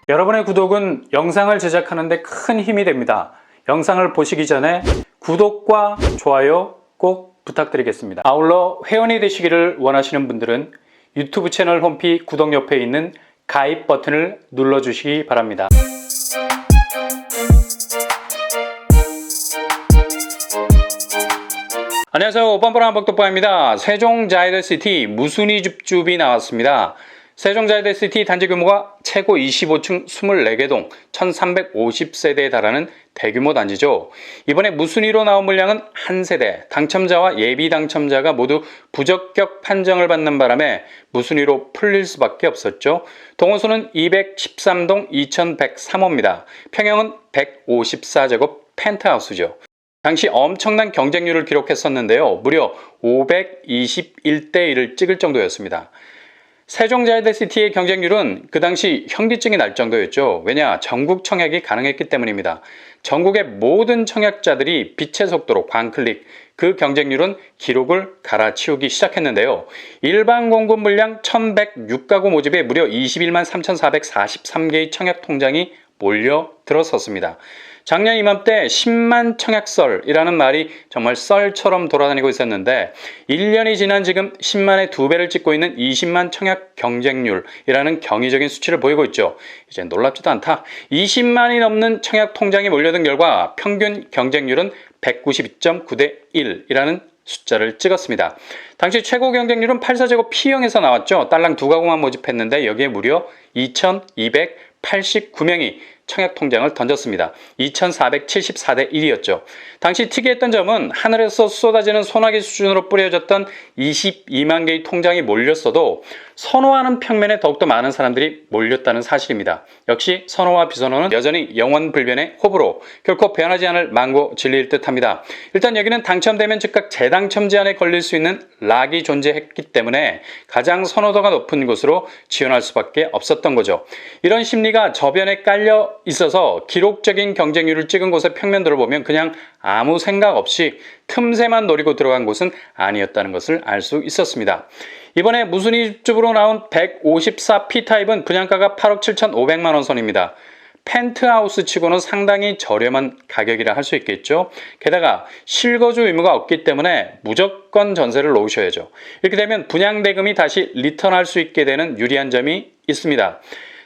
여러분의 구독은 영상을 제작하는 데 큰 힘이 됩니다. 영상을 보시기 전에 구독과 좋아요 꼭 부탁드리겠습니다. 아울러 회원이 되시기를 원하시는 분들은 유튜브 채널 홈피 구독 옆에 있는 가입 버튼을 눌러주시기 바랍니다. 안녕하세요. 뻔뻔한 복덕방입니다. 세종자이더시티 무순위 줍줍이 나왔습니다. 세종자이더시티 단지 규모가 최고 25층 24개 동 1350세대에 달하는 대규모 단지죠. 이번에 무순위로 나온 물량은 한 세대, 당첨자와 예비 당첨자가 모두 부적격 판정을 받는 바람에 무순위로 풀릴 수밖에 없었죠. 동호수는 213동 2103호입니다. 평형은 154제곱 펜트하우스죠. 당시 엄청난 경쟁률을 기록했었는데요. 무려 521대 1을 찍을 정도였습니다. 세종자이더시티의 경쟁률은 그 당시 현기증이 날 정도였죠. 왜냐? 전국 청약이 가능했기 때문입니다. 전국의 모든 청약자들이 빛의 속도로 광클릭, 그 경쟁률은 기록을 갈아치우기 시작했는데요. 일반 공급 물량 1106가구 모집에 무려 21만 3443개의 청약 통장이 몰려들었었습니다. 작년 이맘때 10만 청약설이라는 말이 정말 썰처럼 돌아다니고 있었는데 1년이 지난 지금 10만의 2배를 찍고 있는 20만 청약 경쟁률이라는 경이적인 수치를 보이고 있죠. 이제 놀랍지도 않다. 20만이 넘는 청약 통장이 몰려든 결과 평균 경쟁률은 192.9대 1이라는 숫자를 찍었습니다. 당시 최고 경쟁률은 84제곱 P형에서 나왔죠. 딸랑 2가구만 모집했는데 여기에 무려 2289명이 청약 통장을 던졌습니다. 2474대 1이었죠. 당시 특이했던 점은 하늘에서 쏟아지는 소나기 수준으로 뿌려졌던 22만 개의 통장이 몰렸어도 선호하는 평면에 더욱더 많은 사람들이 몰렸다는 사실입니다. 역시 선호와 비선호는 여전히 영원불변의 호불호, 결코 변하지 않을 망고 진리일 듯합니다. 일단 여기는 당첨되면 즉각 재당첨 제한에 걸릴 수 있는 락이 존재했기 때문에 가장 선호도가 높은 곳으로 지원할 수밖에 없었던 거죠. 이런 심리가 저변에 깔려 있어서 기록적인 경쟁률을 찍은 곳의 평면도를 보면 그냥 아무 생각 없이 틈새만 노리고 들어간 곳은 아니었다는 것을 알 수 있었습니다. 이번에 무순위 줍줍으로 나온 154P타입은 분양가가 8억 7,500만 원 선입니다. 펜트하우스 치고는 상당히 저렴한 가격이라 할 수 있겠죠. 게다가 실거주 의무가 없기 때문에 무조건 전세를 놓으셔야죠. 이렇게 되면 분양대금이 다시 리턴할 수 있게 되는 유리한 점이 있습니다.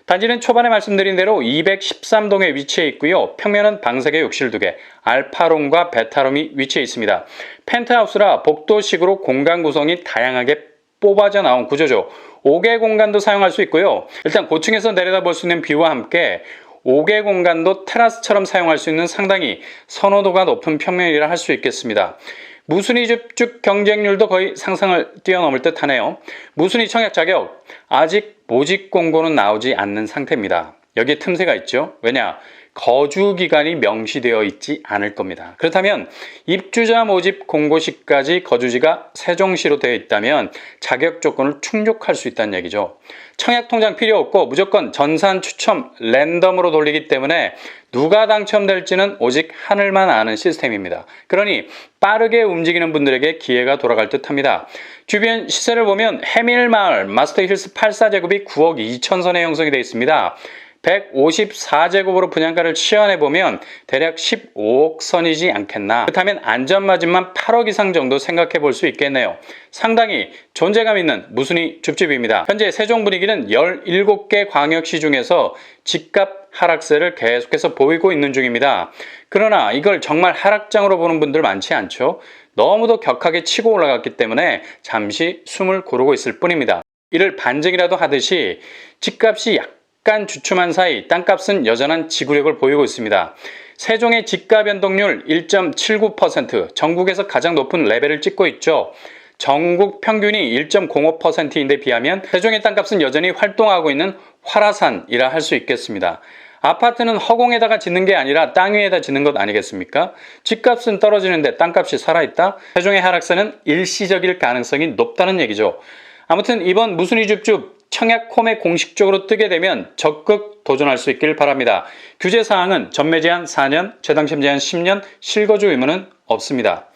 단지는 초반에 말씀드린 대로 213동에 위치해 있고요. 평면은 방석에 욕실 2개, 알파룸과 베타룸이 위치해 있습니다. 펜트하우스라 복도식으로 공간 구성이 다양하게 뽑아져 나온 구조죠. 5개 공간도 사용할 수 있고요. 일단 고층에서 내려다볼 수 있는 뷰와 함께 5개 공간도 테라스처럼 사용할 수 있는 상당히 선호도가 높은 평면이라 할 수 있겠습니다. 무순위 줍줍 경쟁률도 거의 상상을 뛰어넘을 듯 하네요. 무순위 청약 자격, 아직 모집 공고는 나오지 않는 상태입니다. 여기에 틈새가 있죠. 왜냐? 거주 기간이 명시되어 있지 않을 겁니다. 그렇다면 입주자 모집 공고 시까지 거주지가 세종시로 되어 있다면 자격 조건을 충족할 수 있다는 얘기죠. 청약 통장 필요 없고 무조건 전산 추첨 랜덤으로 돌리기 때문에 누가 당첨될지는 오직 하늘만 아는 시스템입니다. 그러니 빠르게 움직이는 분들에게 기회가 돌아갈 듯합니다. 주변 시세를 보면 해밀마을 마스터힐스 84제곱이 9억 2천선에 형성이 되어 있습니다. 154제곱으로 분양가를 치환해보면 대략 15억 선이지 않겠나. 그렇다면 안전마진만 8억 이상 정도 생각해 볼 수 있겠네요. 상당히 존재감 있는 무순위 줍줍입니다. 현재 세종 분위기는 17개 광역시 중에서 집값 하락세를 계속해서 보이고 있는 중입니다. 그러나 이걸 정말 하락장으로 보는 분들 많지 않죠. 너무도 격하게 치고 올라갔기 때문에 잠시 숨을 고르고 있을 뿐입니다. 이를 반증이라도 하듯이 집값이 약간 주춤한 사이 땅값은 여전한 지구력을 보이고 있습니다. 세종의 집가 변동률 1.79%, 전국에서 가장 높은 레벨을 찍고 있죠. 전국 평균이 1.05%인데 비하면 세종의 땅값은 여전히 활동하고 있는 활화산이라 할 수 있겠습니다. 아파트는 허공에다가 짓는 게 아니라 땅 위에다 짓는 것 아니겠습니까? 집값은 떨어지는데 땅값이 살아있다? 세종의 하락세는 일시적일 가능성이 높다는 얘기죠. 아무튼 이번 무순위 줍줍 청약홈에 공식적으로 뜨게 되면 적극 도전할 수 있길 바랍니다. 규제사항은 전매 제한 4년, 재당첨 제한 10년, 실거주 의무는 없습니다.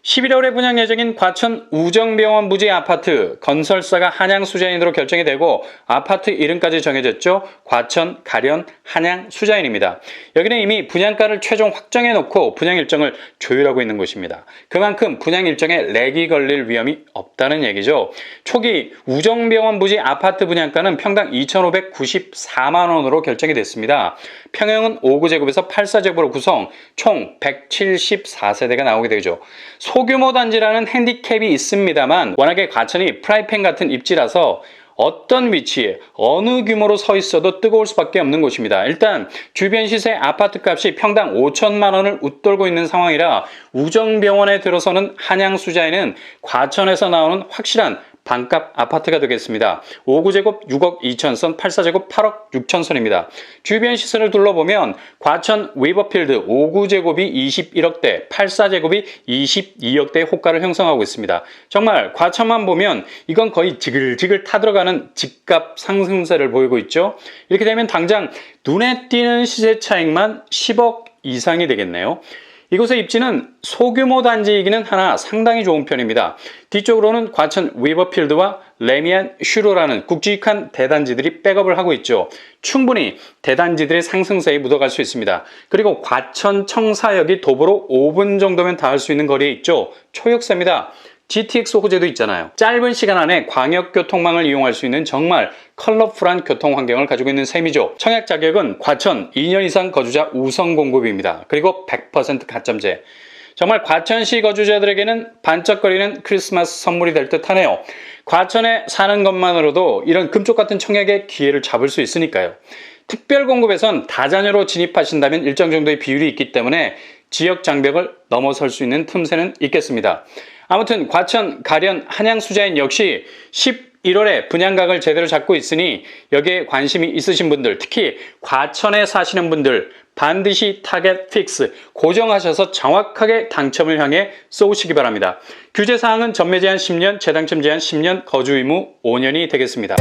11월에 분양 예정인 과천 우정병원 부지 아파트, 건설사가 한양수자인으로 결정이 되고 아파트 이름까지 정해졌죠. 과천 가련 한양수자인입니다. 여기는 이미 분양가를 최종 확정해 놓고 분양 일정을 조율하고 있는 곳입니다. 그만큼 분양 일정에 렉이 걸릴 위험이 없다는 얘기죠. 초기 우정병원 부지 아파트 분양가는 평당 2,594만 원으로 결정이 됐습니다. 평형은 5구제곱에서 8사제곱으로 구성, 총 174세대가 나오게 되죠. 소규모 단지라는 핸디캡이 있습니다만 워낙에 과천이 프라이팬 같은 입지라서 어떤 위치에 어느 규모로 서 있어도 뜨거울 수밖에 없는 곳입니다. 일단 주변 시세 아파트 값이 평당 5천만 원을 웃돌고 있는 상황이라 우정병원에 들어서는 한양수자에는 과천에서 나오는 확실한 반값 아파트가 되겠습니다. 5구제곱 6억 2천선, 8사제곱 8억 6천선입니다. 주변 시세를 둘러보면 과천 웨이버필드 5구제곱이 21억대, 8사제곱이 22억대의 호가를 형성하고 있습니다. 정말 과천만 보면 이건 거의 지글지글 타들어가는 집값 상승세를 보이고 있죠. 이렇게 되면 당장 눈에 띄는 시세 차익만 10억 이상이 되겠네요. 이곳의 입지는 소규모 단지이기는 하나 상당히 좋은 편입니다. 뒤쪽으로는 과천 웨이버필드와 레미안 슈로라는 굵직한 대단지들이 백업을 하고 있죠. 충분히 대단지들의 상승세에 묻어갈 수 있습니다. 그리고 과천 청사역이 도보로 5분 정도면 닿을 수 있는 거리에 있죠. 초역세입니다. GTX 호재도 있잖아요. 짧은 시간 안에 광역교통망을 이용할 수 있는 정말 컬러풀한 교통 환경을 가지고 있는 셈이죠. 청약 자격은 과천 2년 이상 거주자 우선 공급입니다. 그리고 100% 가점제. 정말 과천시 거주자들에게는 반짝거리는 크리스마스 선물이 될 듯하네요. 과천에 사는 것만으로도 이런 금쪽 같은 청약의 기회를 잡을 수 있으니까요. 특별 공급에선 다자녀로 진입하신다면 일정 정도의 비율이 있기 때문에 지역 장벽을 넘어설 수 있는 틈새는 있겠습니다. 아무튼 과천 가련 한양수자인 역시 11월에 분양각을 제대로 잡고 있으니 여기에 관심이 있으신 분들, 특히 과천에 사시는 분들 반드시 타겟 픽스 고정하셔서 정확하게 당첨을 향해 쏘시기 바랍니다. 규제사항은 전매 제한 10년, 재당첨 제한 10년, 거주 의무 5년이 되겠습니다.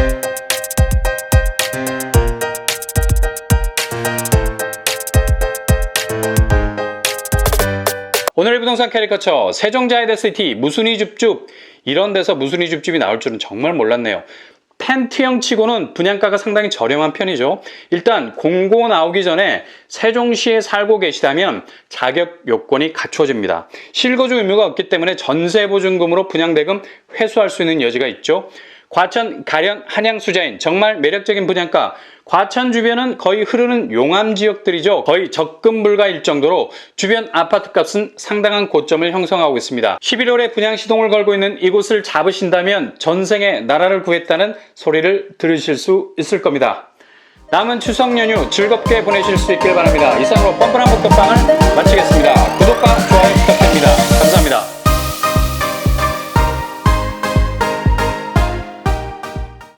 오늘의 부동산 캐리커처 세종자이더시티 무순이 줍줍, 이런 데서 무순이 줍줍이 나올 줄은 정말 몰랐네요. 펜트형 치고는 분양가가 상당히 저렴한 편이죠. 일단 공고 나오기 전에 세종시에 살고 계시다면 자격 요건이 갖춰집니다. 실거주 의무가 없기 때문에 전세보증금으로 분양대금 회수할 수 있는 여지가 있죠. 과천 가련 한양수자인 정말 매력적인 분양가. 과천 주변은 거의 흐르는 용암 지역들이죠. 거의 접근 불가일 정도로 주변 아파트값은 상당한 고점을 형성하고 있습니다. 11월에 분양 시동을 걸고 있는 이곳을 잡으신다면 전생에 나라를 구했다는 소리를 들으실 수 있을 겁니다. 남은 추석 연휴 즐겁게 보내실 수 있길 바랍니다. 이상으로 뻔뻔한 목격방을